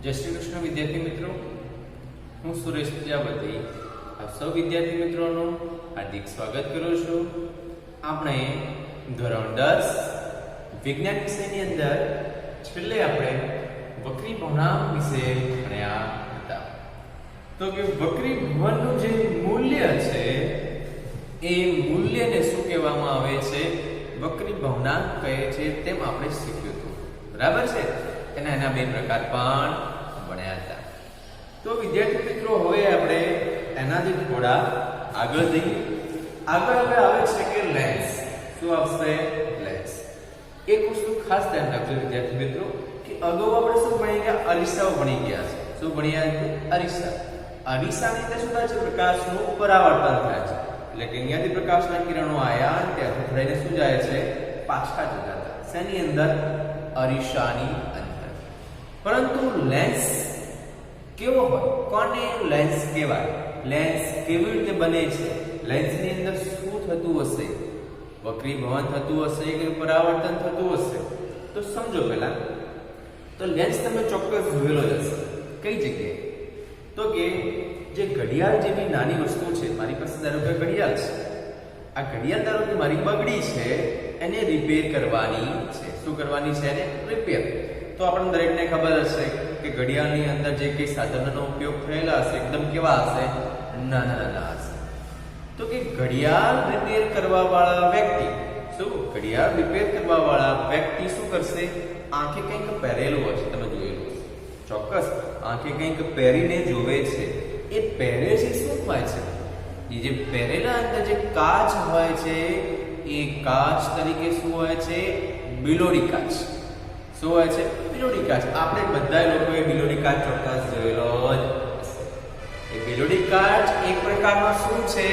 जय श्री कृष्ण विद्यार्थी मित्रों, हूँ सुरेश प्रजापति आप सौ विद्यार्थी मित्रों हार्दिक स्वागत करूँ छूं। आपणे धोरण 10 विज्ञान विषयनी अंदर छेल्ले आपणे वक्री भवनांक विषे भण्या हता। तो के वक्री भवननुं जे मूल्य छे ए मूल्यने शुं कहेवामां आवे छे, वक्री भवनांक कहे छे तेम आपणे शीख्युं हतुं। बराबर छे। एना बे प्रकार पण भण्या हता। तो विद्यार्थी मित्रों हवे आपणे एनाथी थोड़ा आगळ जईए। आगळ हवे आवे छे के लेंस। शुं आवशे? लेंस। एक वस्तु खास ध्यान राखજો विद्यार्थी मित्रों कि अगाऊ આપણે શું ભણી ગયા? અરીસાઓ ભણી ગયા છે। શું ભણ્યા છે? અરીસા। અરીસાની અંદર શું થાય છે? પ્રકાશનું પરાવર્તન થાય છે। એટલે કે અહીંયાથી પ્રકાશના કિરણો આયા તે અથડાઈને શું જાય છે? પાછા જતા હતા। શેની અંદર? અરીસાની અંદર। પરંતુ લેન્સ કેવો હોય? કોને લેન્સ કહેવાય? લેન્સ કેવી રીતે બને છે? લેન્સની અંદર શું થતું હશે? વક્રીભવન થતું હશે કે પરાવર્તન થતું હશે? તો સમજો પહેલા તો લેન્સ તમે ચોક્કસ જોયેલો જ હશે। કઈ જગ્યાએ? તો કે જે ઘડિયાળ જેવી નાની વસ્તુ છે, મારી પાસે ધારો કે ઘડિયાળ છે, આ ઘડિયાળ ધારો કે મારી બગડી છે, એને રિપેર કરવાની છે। શું કરવાની છે? એને રિપેર। તો આપણને દરેકને ખબર હશે કે ઘડિયાળની અંદર જે કઈ સાધનોનો ઉપયોગ થયેલા હશે એકદમ કેવા હશે? નાના નાના હશે। તો કે ઘડિયાળ રિપેર કરવા વાળા વ્યક્તિ ઘડિયાળ રિપેર કરવા વાળા વ્યક્તિ શું કરશે? આંખે કંઈક પહેરેલું હશે, તમે જોયેલું હશે ચોક્કસ। આંખે કંઈક પહેરીને જોવે છે। એ પહેરે છે શું હોય છે? એ જે પહેરેલા અંદર જે કાચ હોય છે એ કાચ તરીકે શું હોય છે? બિલોડી કાચ। શું હોય છે? બિલોડી કાચ। આપણે બધા લોકોએ બિલોડી કાચ ચોક્કસ જોયેલો જ હશે। એ બિલોડી કાચ એક પ્રકારનો શું છે?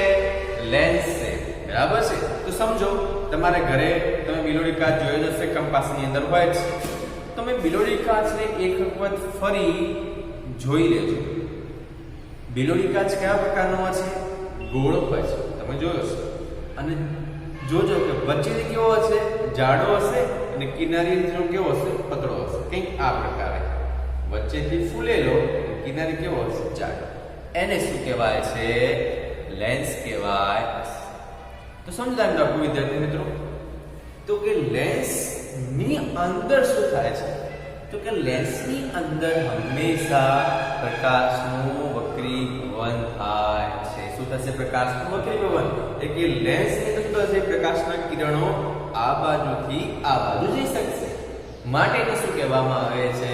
લેન્સ છે। બરાબર છે। તો સમજો તમારા ઘરે તમે બિલોડી કાચ જોયો હશે, કંપાસની અંદર હોય છે। તમે બિલોડી કાચને એક વખત ફરી જોઈ લેજો। બિલોડી કાચ કયા પ્રકારનો હોય છે? ગોળ હોય છે, તમે જોયો છે। અને જોજો કે વચ્ચેથી કેવો હશે? જાડો હશે અને કિનારીનો કેવો હશે? પતળો હશે। કંઈક આ પ્રકારે વચ્ચેથી ફૂલેલો, કિનારી કેવો હશે? જાડો। એને શું કહેવાય છે? લેન્સ કહેવાય। તો સમજાવી રાખો વિદ્યાર્થી મિત્રો। તો કે લેન્સ ની અંદર શું થાય છે? તો કે લેન્સ ની અંદર હંમેશા પ્રકાશનું વક્રીભવન થાય છે। શું થશે? પ્રકાશનું વક્રીભવન। એટલે કે લેન્સ ની અંદર શું થશે? પ્રકાશના કિરણો આ બાજુથી આ બાજુ જઈ શકશે। માટે એને શું કહેવામાં આવે છે?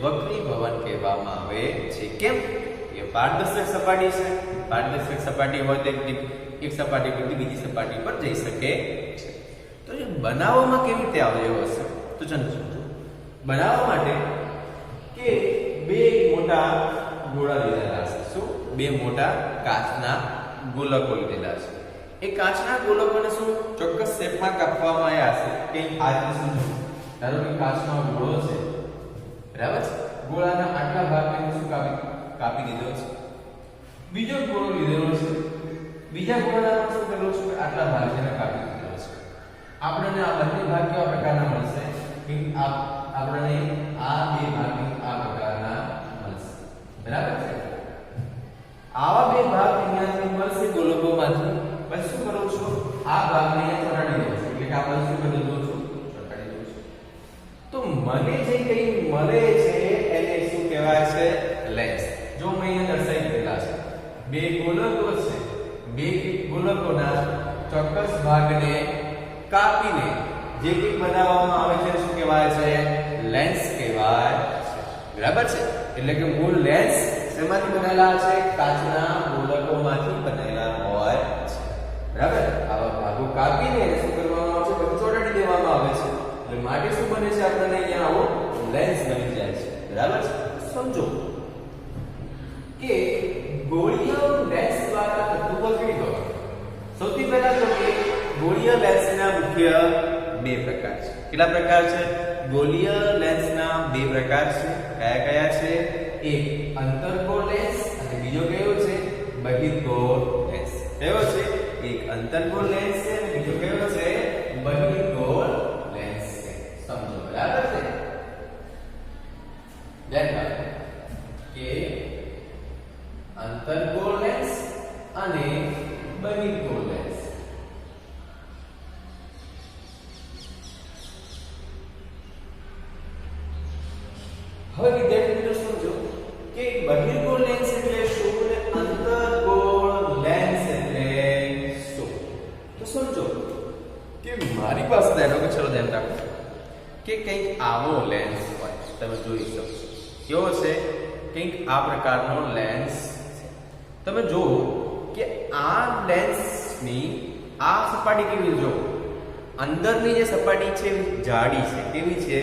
વક્રીભવન કહેવામાં આવે છે। કેમ? એ પારદર્શક સપાટી છે। પારદર્શક સપાટી હોય તો એક સપાટી પરથી બીજી સપાટી પર જઈ શકે છે। તો એ બનાવવામાં કેવી રીતે આવ્યો હશે? તો ચાલો સમજો। બનાવવા માટે કે બે મોટા ગોળા લીધેલા છે। શું? બે મોટા કાચના ગોલકો લીધેલા છે। એ કાચના ગોલકોને શું ચોક્કસ શેપમાં કાપવામાં આવ્યા છે। કંઈક આ રીતે સમજો। ધારો કે કાચનો ગોળો છે, બરાબર છે? ગોળાના આટલા ભાગને શું કાપી દીધો છે। બીજો ગોળો લીધેલો છે, બીજા ગોળામાં શું કરેલું છે? આટલા ભાગને કાપી દીધેલો છે। આપણને આ બંને ભાગ કેવા પ્રકારના મળશે? કે આપણને આ બે ભાગ આ પ્રકારના મળશે। બરાબર છે? આવા બે ભાગ અહીંયાથી મળશે ગોલકોમાંથી। પછી શું કરું છું? આ ભાગને અહીંયા ચોંટાડી દઉં છું। એટલે કે આપણે શું કરી દઉં છું? ચોંટાડી દઉં છું। તો મને જે કંઈ મળે છે એને શું કહેવાય છે? લેન્સ। જો મેં અહીંયા દર્શાવી દીધેલા છે બે ગોલકો છે, બે ગોલકોના ચોક્કસ ભાગને કાપીને જે કંઈ બનાવવામાં આવે છે શું કહેવાય છે? લેન્સ કહેવાય છે। બરાબર છે? એટલે કે મૂળ લેન્સ શેમાંથી બનેલા છે? કાચના ગોલકોમાંથી બનેલા હોય છે। બરાબર? આવા ભાગો કાપીને શું કરવામાં આવે છે? પછી ચોંટાડી દેવામાં આવે છે। એટલે માટે શું બને છે? આપણને અહીંયા આવો લેન્સ બની જાય છે। બરાબર છે? સમજો કે ગોળીય લેન્સ દ્વારા થતું વક્રીભવન। સૌથી પહેલા તો કે ગોળીય લેન્સના મુખ્ય બે પ્રકાર છે। કેટલા પ્રકાર છે? ગોળીય લેન્સના બે પ્રકાર છે। કયા કયા છે? એક અંતર્ગોળ લેન્સ અને બીજો કયો છે? બહિર્ગોળ લેન્સ। કયો છે? એક અંતર્ગોળ લેન્સ છે અને બીજો કયો છે? બહિર્ગોળ લેન્સ છે। સમજો? બરાબર છે? ધ્યાન રાખો। કે અંતર્ગોળ લેન્સ અને બહિર્ગોળ લેન્સ. હવે વિદ્યાર્થી મિત્રો સમજો કે બહિર્ગોળ લેન્સ એટલે શું અને અંતર્ગોળ લેન્સ એટલે શું. તો સમજો કે મારી પાસે ધારો કે ચલો ધ્યાન રાખો કે કંઈક આવો લેન્સ હોય, તમે જોઈ શકો કેવો છે, કંઈક આ પ્રકારનો લેન્સ છે. તમે જુઓ કે આ લેન્સની આ સપાટી કેવી, જો અંદરની જે સપાટી છે જાડી છે, કેવી છે,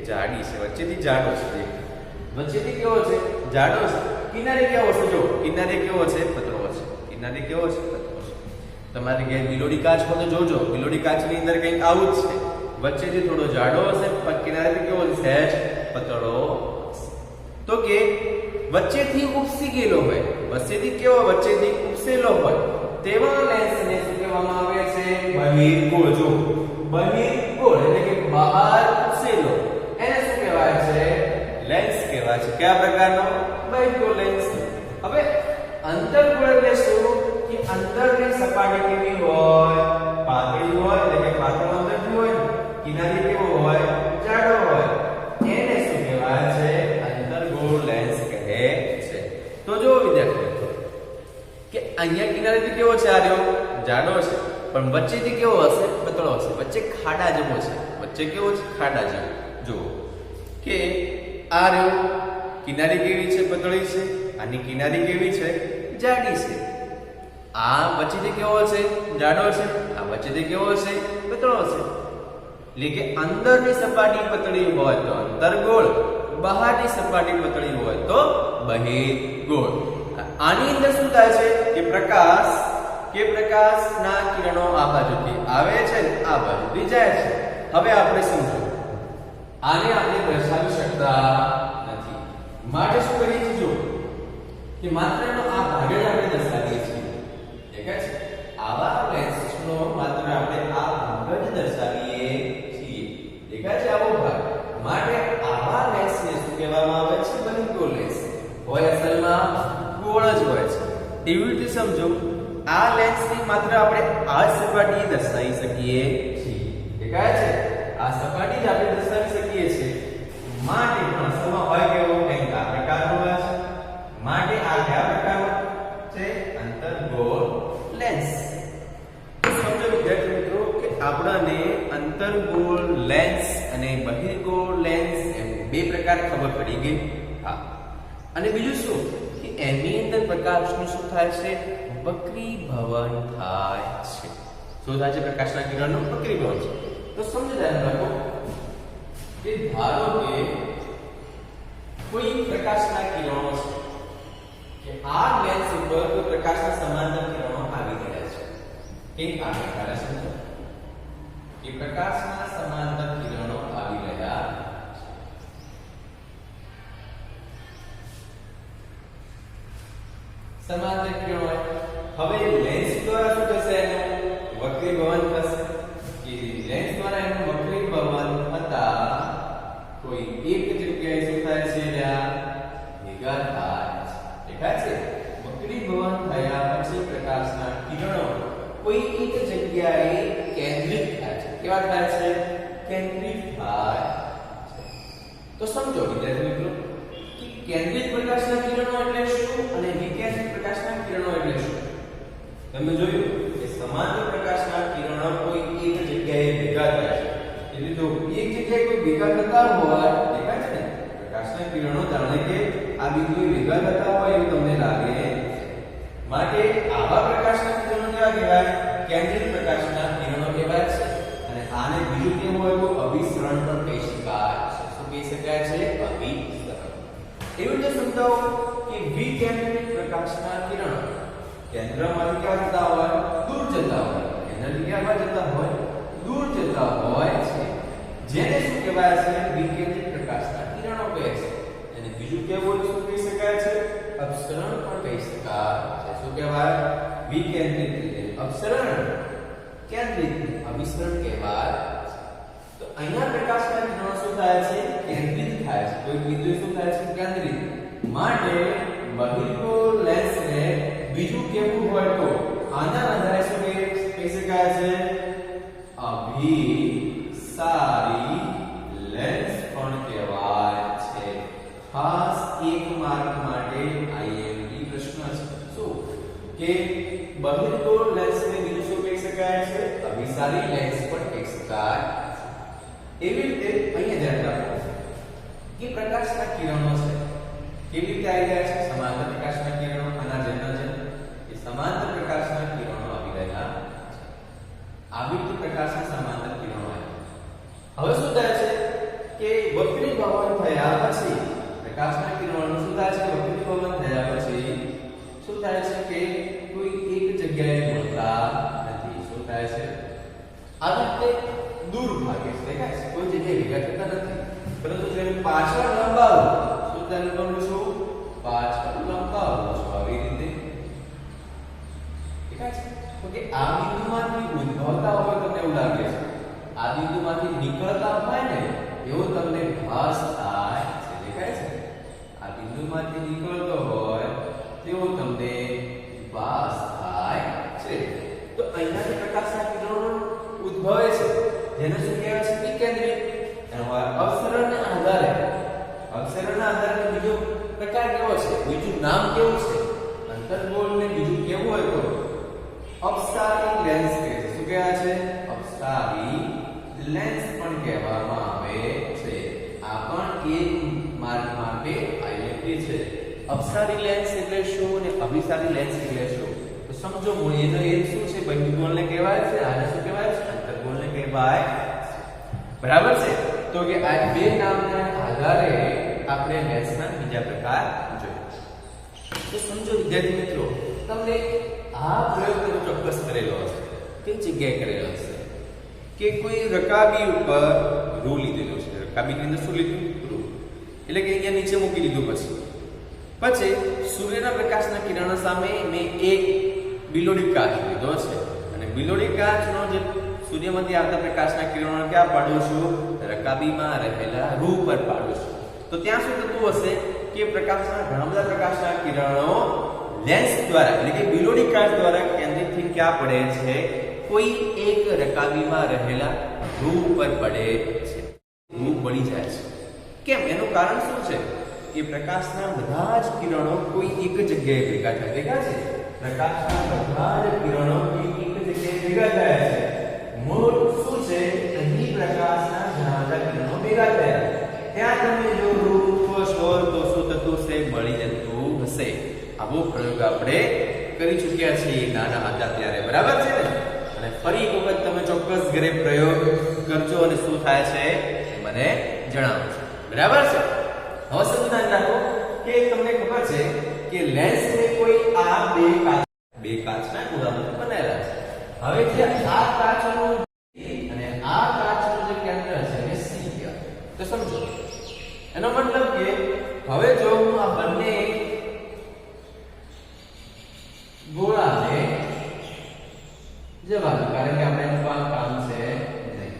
જાડી છે, વચ્ચેથી જાડો છે, વચ્ચેથી કેવો છે, જાડો છે, કિનારે કેવો છે, જો કિનારે કેવો છે, પતળો છે, કિનારે કેવો છે, પતળો છે. તમારે કે બિલોડી કાચ હોય તો જોજો, બિલોડી કાચની અંદર કંઈક આવું જ છે, વચ્ચેથી થોડો જાડો હશે પણ કિનારેથી કેવો છે, સહેજ પતળો. તો કે વચ્ચેથી ઉપસી ગયેલો હોય, વચ્ચેથી કેવો, વચ્ચેથી ઉપસેલો હોય તેવા લેન્સને શું કહેવામાં આવે છે, બહિર્ગોળ. જો બહિર્ગોળ એટલે કે બહાર ઉપસેલો, એને શું કહેવાય છે, લેન્સ કહેવાય છે. કયા પ્રકારનો, બહિર્ગોળ લેન્સ. હવે અંતર્ગોળ એટલે શું કે અંદરની સપાટી કેવી હોય, પાતળી હોય એટલે કે પાતળો અંદરથી હોય, કિનારે કેવો હોય, જાડો હોય, એને શું કહેવાય છે, અંતર્ગોળ લેન્સ કહે છે. તો જો વિદ્યાર્થીઓ કે અહીંયા કિનારેથી કેવો છે, આ રહ્યો જાડો છે પણ વચ્ચેથી કેવો હશે, પતળો હશે, વચ્ચે ખાડા જેવો છે, વચ્ચે કેવો છે, ખાડા જેવો. જો કે આ રહ્યો કિનારી કેવી છે, પતળી છે, આની કિનારી કેવી છે, જાડી છે. આ વચ્ચેથી કેવો છે, જાડો છે, આ વચ્ચેથી કેવો છે, પતળો છે. એટલે કે અંદરની સપાટી પતળી હોય તો અંતર્ગોળ, બહારની સપાટી પતળી હોય તો બહિર્ગોળ. આની અંદર શું થાય છે કે પ્રકાશના કિરણો આ બાજુથી આવે છે, આ બાજુથી જાય છે. હવે આપણે સમજો આને આપણે દર્શાવી શકતા નથી, માટે શું કરીએ છીએ, જો કે માત્ર એનો આ ભાગ જ આપણે દર્શાવીએ છીએ. દેખાય છે, આવા લેન્સનો માત્ર આપણે આ ભાગ જ દર્શાવીએ છીએ. દેખાય છે આવો ભાગ, માટે આવા લેન્સને શું કહેવામાં આવે છે, બહિર્ગોળ લેન્સ. હોય અસલમાં ગોળ જ હોય છે. એવી રીતે સમજો આ લેન્સની માત્ર આપણે આ સપાટી દર્શાવી શકીએ છીએ. દેખાય છે, આ સપાટી જ આપણે દર્શાવી શકીએ છીએ. માટે અસલમાં હોય કેવો, કંઈક આ પ્રકારનો હોય છે. માટે આ કયા પ્રકારનો છે, અંતર્ગોળ લેન્સ. સમજો વિદ્યાર્થી મિત્રો કે આપણને અંતર્ગોળ લેન્સ અને બહિર્ગોળ લેન્સ એમ બે પ્રકાર ખબર પડી ગઈ. હા, અને બીજું શું કે એની અંદર પ્રકાશનું શું થાય છે, વક્રીભવન થાય છે. શું થાય છે, પ્રકાશના કિરણનું વક્રીભવન છે. તો સમજો ધ્યાન રાખો કે ધારો કે કોઈ પ્રકાશના કિરણો છે કે આ લેન્સ ઉપર કોઈ પ્રકાશના સમાંતર કિરણો આવી રહ્યા છે. કે આ પ્રકારે સમજો કે પ્રકાશના સમાંતર કિરણો આવી રહ્યા છે. સમાંતર કિરણો હવે લેન્સ દ્વારા શું થશે, એનું વક્રીભવન થશે. કે લેન્સ દ્વારા એનું વક્રીભવન થતા કોઈ એક જગ્યાએ શું થાય છે, ભેગા થાય છે. દેખાય છે, વક્રીભવન થયા પછી પ્રકાશના કિરણો કોઈ એક જગ્યાએ કેન્દ્રિત થાય છે. કેવા થાય છે, કેન્દ્રિત થાય છે. તો સમજો વિદ્યાર્થી મિત્રો કે કેન્દ્રિત પ્રકાશના કિરણો એટલે શું અને વિકેન્દ્રિત પ્રકાશના કિરણો એટલે શું. તમે જોયું કે સમાંતર પ્રકાશના કિરણો કોઈ એક જગ્યાએ ભેગા થાય છે. એટલે જો એક જગ્યાએ કોઈ ભેગા થતા હોય, દેખાય છે ને, પ્રકાશના કિરણો જાણે કે આ બિંદુએ ભેગા થતા હોય એવું તમને લાગે. માટે આવા પ્રકાશના કિરણો કેવા કહેવાય, કેન્દ્રિત પ્રકાશના કિરણો કહેવાય છે. અને આને બીજું કેવું હોય તો અભિસરણ પણ કહી શકાય છે. શું કહી શકાય છે, અભિસરણ. એવું રીતે સમજાવો કે વિકેન્દ્રિત પ્રકાશના કિરણો કેન્દ્રમાંથી ક્યાં જતા હોય, દૂર જતા હોય. કેન્દ્રથી ક્યાં જતા હોય, દૂર જતા હોય છે. જેને શું કહેવાય છે, વિકેન્દ્રિત પ્રકાશના કિરણો કહે છે. અને બીજું કેવું હોય શું કહી શકાય છે, અપસરણ પણ કહી શકાય છે. શું કહેવાય, વિકેન્દ્રિત, અપસરણ, કેન્દ્રિત, અભિસરણ કહેવાય. તો અહીંયા પ્રકાશના કિરણો શું થાય છે, કેન્દ્રિત થાય છે. કોઈ બિંદુએ શું થાય છે, કેન્દ્રિત. માટે બહિર્ગોળ લેન્સને બીજું કેવું હોય તો આના આધારે શું કહી શકાય છે? અભિસારી લેન્સ પણ કહેવાય છે. ખાસ એક માર્ક માટે આઈએમપી પ્રશ્ન છે. શું કે બહિર્ગોળ લેન્સને બીજું શું કહી શકાય છે? અભિસારી લેન્સ પણ કહી શકાય. એવી રીતે અહીંયા ધ્યાન રાખો કે પ્રકાશના કિરણો છે કેવી રીતે આવી રહ્યા છે? સમાંતર પ્રકાશના કિરણો આના જેમ એ સમાંતર પ્રકાશના કિરણો આવી રહ્યા છે. આવી રીતે પ્રકાશના સમાંતર કિરણો આવે. હવે શું થાય છે કે વક્રીભવન થયા પછી પ્રકાશના કિરણોનું શું થાય છે? વક્રીભવન થયા પછી શું થાય છે કે કોઈ એક જગ્યાએ મળતા નથી. શું થાય છે? આવી રીતે દૂર ભાગે છે, દેખાય છે, કોઈ જગ્યાએ ભેગા થતા નથી. પરંતુ જેને પાછળ લંબાવું, શું તેને કરું છું? પાછળ લંબાવું છું. આવી રીતે દેખાય છે. તો કે આ બિંદુમાંથી ઉદ્ભવતા હોય તમને એવું લાગે છે, આ બિંદુમાંથી નીકળતા હોય ને એવો તમને ભાસ થાય છે. દેખાય છે? આ બિંદુમાંથી નીકળતો હોય તેવો તમને ભાસ થાય છે. તો અહીંયાથી પ્રકાશના કિરણો ઉદ્ભવે છે જેને શું કહેવાય છે? વિકેન્દ્રિત. અવસરના આધારે બીજો પ્રકાર કેવો છે? બીજું નામ કેવું છે? અંતર્ગોળ ને બીજું કેવું હોય તો અપસારી લેન્સ કહે છે. શું કહેવાય છે? અપસારી લેન્સ પણ કહેવામાં આવે છે. આ પણ એક માર્ક માટે આઈએમપી છે. અપસારી લેન્સ એટલે શું અને અભિસારી લેન્સ એટલે શું? તો સમજો એનો એમ શું છે? બહિર્ગોળને કહેવાય છે, આને શું કહેવાય છે? અંતર્ગોળને કહેવાય. બરાબર છે? તો કે આ બે નામના આધારે આપણે લેન્સના બીજા પ્રકાર જોઈએ. તો સમજો વિદ્યાર્થી મિત્રો, તમને આ પ્રયોગ તમે ચોક્કસ કરેલો હશે. કઈ જગ્યાએ કરેલો હશે? કે કોઈ રકાબી ઉપર રૂ લીધેલો છે. રકાબીની અંદર શું લીધું? રૂ. એટલે કે અહીંયા નીચે મૂકી દીધું. પછી સૂર્યના પ્રકાશના કિરણો સામે મેં એક બિલોડી કાચ લીધો છે અને બિલોડી કાચનો જે સૂર્યમાંથી આવતા પ્રકાશના કિરણો ક્યાં પાડું છું? રકાબીમાં રહેલા રૂ પર પાડું છું. તો ત્યાં શું થતું હશે કે પ્રકાશના ઘણા બધા પ્રકાશના કિરણો લેન્સ દ્વારા એટલે કે બિલોડી કાચ દ્વારા કેન્દ્રિતથી ક્યાં પડે છે? કોઈ એક રકાબીમાં રહેલા રૂ પર પડે છે. રૂ બળી જાય છે. કેમ? એનું કારણ શું છે? કે પ્રકાશના બધા જ કિરણો કોઈ એક જગ્યાએ ભેગા થાય. દેખાય છે? પ્રકાશના બધા જ કિરણો કોઈ એક જગ્યાએ ભેગા થાય છે. મૂળ શું છે? અહીં પ્રકાશના ઘણા બધા કિરણો ભેગા થયા. ત્યાં તમે જો રૂપ શોર તો શું થતું હશે? બળી જતું હશે. આવો પ્રયોગ આપણે કરી ચૂક્યા છીએ નાના હતા ત્યારે. બરાબર છે ને? અને ફરી એક વખત તમે ચોક્કસ ઘરે પ્રયોગ કરજો અને શું થાય છે મને જણાવજો. બરાબર છે? હવે સમજાન રાખો કે તમને ખબર છે કે લેન્સને કોઈ આ બે કાચના ગોળામાંથી બનાવેલા છે. હવે જે આ કાચનું અને આ કાચનું જે કેન્દ્ર છે એને સી કહેવાય. તો સમજો એનો મતલબ કે હવે જો હું આ બંને ગોળાને જવા દઉં, કારણ કે આપણે એનું કામ છે નહીં.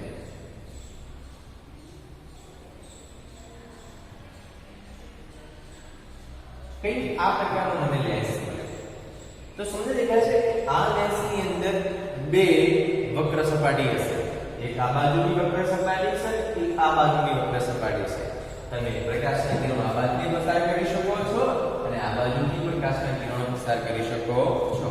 કઈ આ પ્રકારનો મને લેન્સ મળે તો સમજી દેખાય છે આ લેન્સની અંદર બે વક્ર સપાટી હશે. એક આ બાજુની વક્ર સપાટી છે, એક આ બાજુની વક્ર સપાટી છે. તમે પ્રકાશના કિરણો આ બાજુથી પસાર કરી શકો છો અને આ બાજુથી પ્રકાશના કિરણો પસાર કરી શકો છો.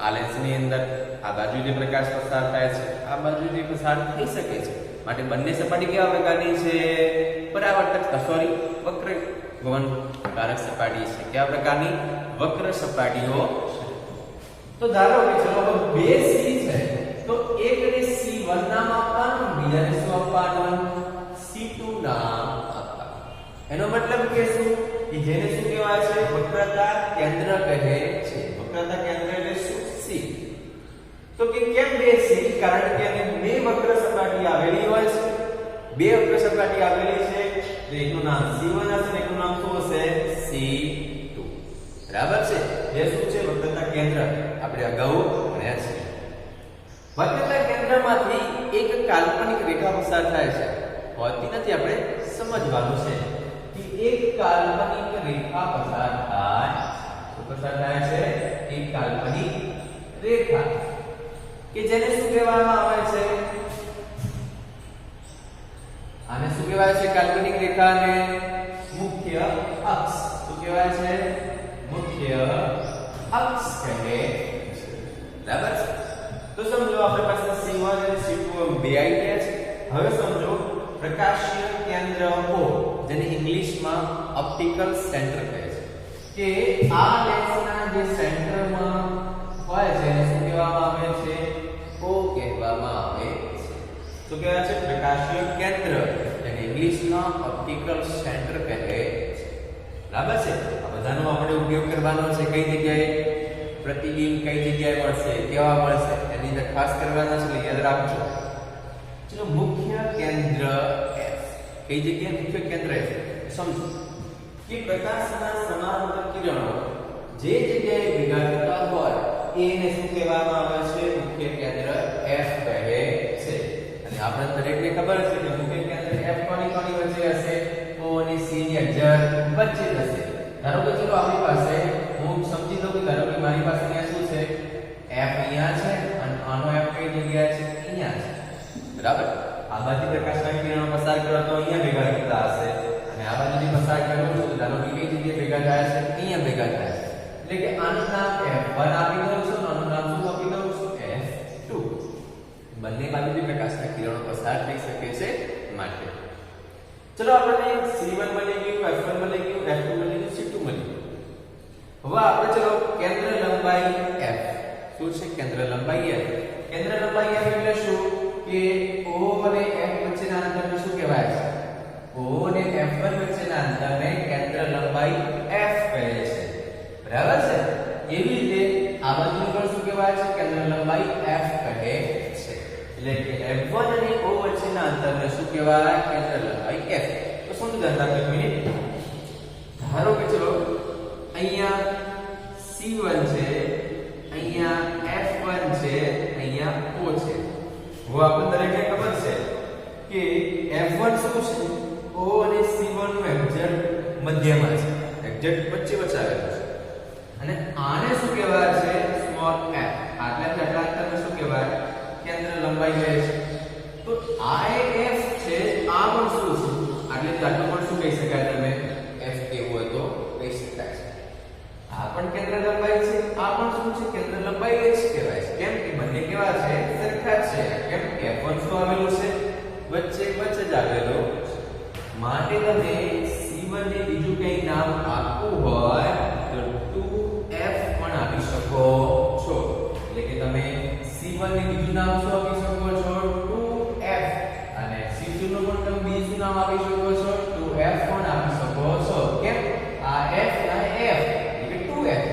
આ લેન્સની અંદર આ બાજુથી પ્રકાશ પસાર થાય છે, આ બાજુથી પસાર થઈ શકે છે. માટે બંને સપાટી કેવા પ્રકારની છે? પરાવર્તક વક્ર ગમનકારક સપાટી છે. કેવા પ્રકારની? વક્ર સપાટીઓ છે. તો ધારો કે ચલો બે સી છે તો એકને C1 નામ આપવાનું, બીજાને શું આપવાનું? C2 નામ આપવાનું. એનો મતલબ કે શું? કે જેને શું કહેવાય છે? વક્રતા કેન્દ્ર કહે છે. વક્રતા કેન્દ્ર એટલે શું? C. તો કે કેમ બે C? કારણ કે એને બે વક્ર સપાટી આવેલી હોય છે. બે વક્ર સપાટી આવેલી છે તો એકનું નામ C1 હશે અને એકનું નામ શું હશે? C2. બરાબર છે? જે શું છે? વક્રતા કેન્દ્ર આપણે અગાઉ ભણ્યા છે. વક્રતા કેન્દ્રમાંથી એક કાલ્પનિક રેખા પસાર થાય છે. હોતી નથી, આપણે સમજવાનું છે કે એક કાલ્પનિક રેખા પસાર પસાર થાય છે એક કાલ્પનિક રેખા કે જેને શું કહેવામાં આવે છે, આને શું કહેવાય છે, કાલ્પનિક રેખાને મુખ્ય અક્ષ. શું કહેવાય છે? મુખ્ય અક્ષ કહે છે. બરાબર છે? તો સમજો આપણી પાસે C1 અને C2 બે આઈડિયા છે. હવે સમજો પ્રકાશીય કેન્દ્ર O, જેને ઇંગ્લિશમાં ઓપ્ટિકલ સેન્ટર કહે છે, કે આ લેન્સના જે સેન્ટરમાં હોય છે એને શું કહેવામાં આવે છે? O કહેવામાં આવે છે. શું કહેવાય છે? પ્રકાશીય કેન્દ્ર, જેને ઇંગ્લિશમાં ઓપ્ટિકલ સેન્ટર કહે છે. બરાબર છે? આ બધાનો આપણે ઉપયોગ કરવાનો છે. કઈ જગ્યાએ પ્રતિબિંબ કઈ જગ્યાએ મળશે, કેવા મળશે, એની અંદર ખાસ કરવાના છે. યાદ રાખજો. ચલો, મુખ્ય કેન્દ્ર F. કઈ જગ્યાએ મુખ્ય કેન્દ્ર F? સમજો કે પ્રકાશના સમાંતર કિરણો જે જગ્યાએ ભેગા થતા હોય એને શું કહેવામાં આવે છે? મુખ્ય કેન્દ્ર F કહે છે. અને આપણે દરેકને ખબર છે કે મુખ્ય કેન્દ્ર F કોની વચ્ચે હશે? O અને C ની એક્ઝેક્ટ વચ્ચે હશે. ધારો કે ચલો આપણી પાસે, હું સમજી દઉં કે ધારો કે મારી પાસે અહીંયા શું છે? F અહીંયા છે અને આનો F કઈ જગ્યાએ છે? અહીંયા છે. બરાબર? આ બાજુ પ્રકાશના કિરણો પસાર કરો તો અહીંયા ભેગા થતા હશે, અને આ બાજુથી પસાર કરો તો ધારો કે કઈ જગ્યાએ ભેગા થાય છે? અહીંયા ભેગા થાય છે. એટલે કે આનું નામ F1 આપી દઉં છું, આનું નામ શું આપી દઉં છું? F2. બંને બાજુથી પ્રકાશના કિરણો પસાર થઈ શકે છે માટે. ચલો, આપણને C1 મળી ગયું, F1 મળી ગયું, F2 મળી ગયું, C2 મળી ગયું. હવે આપણે ચલો કેન્દ્ર લંબાઈ F. શું છે કેન્દ્ર લંબાઈ F? કેન્દ્ર લંબાઈ F એટલે શું? કે O અને F વચ્ચેના અંતરને શું કહેવાય છે? O અને F1 વચ્ચેના અંતરને કેન્દ્ર લંબાઈ F કહે છે. બરાબર છે? એવી રીતે આ બાજુ પર શું કહેવાય છે? કેન્દ્ર લંબાઈ F કહે છે. એટલે કે F1 અને O વચ્ચેના અંતરને શું કહેવાય? કેન્દ્ર લંબાઈ F. તો સમજો ધ્યાન એક મિનિટ. ધારો કે ચલો અહીંયા C1 છે, અહીંયા F1 છે, અહીંયા O છે. હવે આપણને દરેકને ખબર છે કે F1 શું છે? O અને C1 નું એક્ઝેક્ટ મધ્યમાં છે, એક્ઝેક્ટ વચ્ચે આવેલું છે. અને આને શું કહેવાય છે? Small f. આટલા અંતરને શું કહેવાય? કેન્દ્ર લંબાઈ કહે છે. તો આ f છે, આ પણ શું છે? આટલું પણ શું કહી શકાય? તમે f કેવું હોય તો કહી શકાય છે. આ પણ કેન્દ્ર લંબાઈ છે, આ પણ શું છે? કેન્દ્ર લંબાઈ જ કહેવાય છે. કેમ કે બંને કેવા છે? સરખા છે. કેમ કે f1 શું આવેલું છે? વચ્ચે જ આવેલો છે. માટે તમે C1 ને બીજું કઈ નામ આપવું હોય તો 2f પણ આપી શકો છો. એટલે કે તમે C1 ને બીજું નામ શું આપી શકો છો? 2f. અને C2 નું પણ તમે બીજું નામ આપી શકો છો, 2f પણ આપી શકો છો. કેમ? આ f અને f એટલે 2f.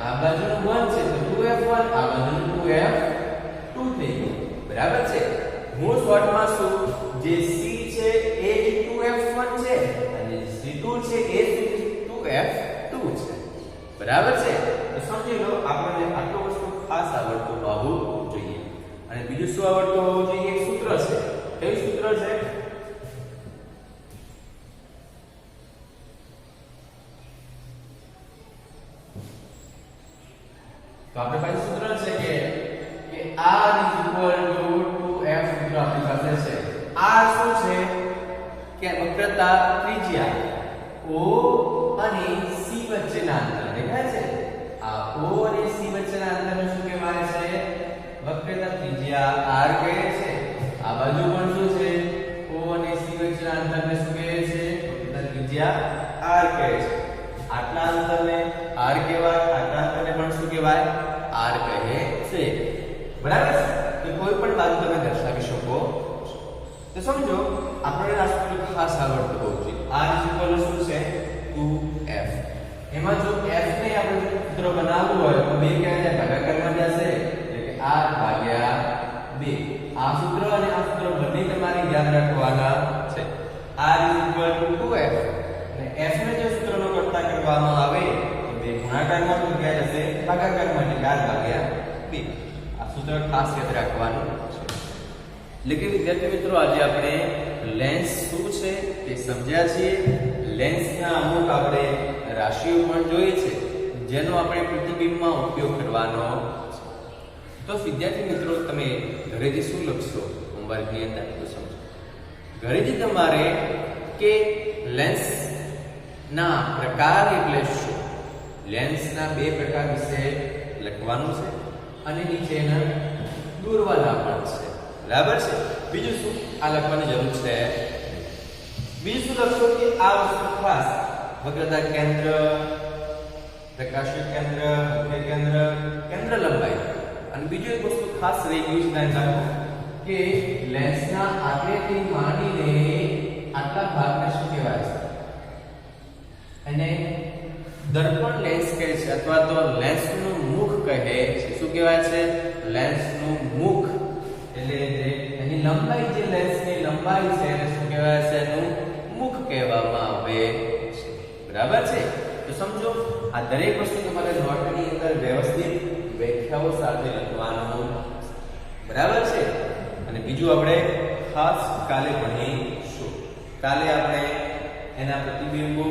આ બાજુનું 1 છે તો 2f1, આ બાજુનું 2f2 થઈ ગયું. બરાબર છે? હું શોર્ટમાં શું, જે C છે એ 2f1 છે અને C2 છે એ 2f2 છે. બરાબર છે? તો સમજી લો, આપણને આટલું વસ્તુ ખાસ આવડતું હોવું જોઈએ. અને બીજું શું આવડતું હોવું જોઈએ? એક સૂત્ર છે. કયું સૂત્ર છે? તો આપણે પાસે સૂત્ર છે કે R = 2f સૂત્ર આપણી પાસે છે. R શું છે? કે વક્રતા ત્રિજ્યા O અને C વચ્ચેના અંતર દેખાય છે. આ O અને C વચ્ચેના અંતરને શું કહેવાય છે? વક્રતા ત્રિજ્યા R કહે છે. આ બાજુ પણ શું છે? O અને C વચ્ચેના અંતરને શું કહે છે? વક્રતા ત્રિજ્યા R કહે છે. આટલા અંતરને R કહેવાય, આટલા અંતરને પણ શું કહેવાય? R કહે છે. બરાબર? તો કોઈ પણ બાજુ તમે દર્શાવી શકો. તો સમજો આપણે આ સૂત્ર ખાસ આવડતું હોવું જોઈએ. R શું છે? 2f. એમાં જો f ને આપણે સૂત્ર બનાવવું હોય તો બે ક્યાં જાય? ભાગાકારમાં જશે. એટલે કે r ભાગ્યા 2. આ સૂત્ર અને આ સૂત્ર બંને તમારે યાદ રાખવાના છે. r = 2f. અને f ને જો સૂત્રનો કરતા કરવામાં આવે તો બે ગુણાકારમાં તો ક્યાં જશે? ભાગાકારમાં, એટલે 4 ભાગ્યા 2. આ સૂત્ર ખાસ યાદ રાખવાનું છે. એટલે કે વિદ્યાર્થી મિત્રો, આજે આપણે લેન્સ શું છે તે સમજ્યા છીએ. લેન્સના અમુક આપણે રાશિઓ પણ જોઈ છે, જેનો આપણે પ્રતિબિંબમાં ઉપયોગ કરવાનો છે. તો વિદ્યાર્થી મિત્રો તમે ઘરેથી શું લખશો હોમવર્કની અંદર તો સમજો. ઘરેથી તમારે કે લેન્સ ના પ્રકાર એટલે શું, લેન્સના બે પ્રકાર વિશે લખવાનું છે અને નીચેના દોરવાના પણ છે. બરાબર છે. બીજું શું આ લખવાની જરૂર છે. બીજું શું લખશો કે આ વસ્તુ ખાસ વક્રતા કેન્દ્ર, પ્રકાશીય કેન્દ્ર, મુખ્ય કેન્દ્ર, કેન્દ્ર લંબાઈ. અને બીજું એક વસ્તુ ખાસ રહી ગયું છે ધ્યાન રાખો કે લેન્સના આગળથી માંડીને આટલા ભાગને શું કહેવાય છે અને દર્પણ લેન્સ કહે છે અથવા તો લેન્સનું મુખ કહે છે. શું કહેવાય છે? લેન્સનું મુખ. એટલે એની લંબાઈ, જે લેન્સની લંબાઈ છે એને શું કહેવાય છે? એનું મુખ કહેવામાં આવે છે. બરાબર છે. તો સમજો આ દરેક વસ્તુ તમારે નોટની અંદર વ્યવસ્થિત વ્યાખ્યાઓ સાથે લખવાનું. બરાબર છે. અને બીજું આપણે ખાસ કાલે ભણીશું. કાલે આપણે એના પ્રતિબિંબો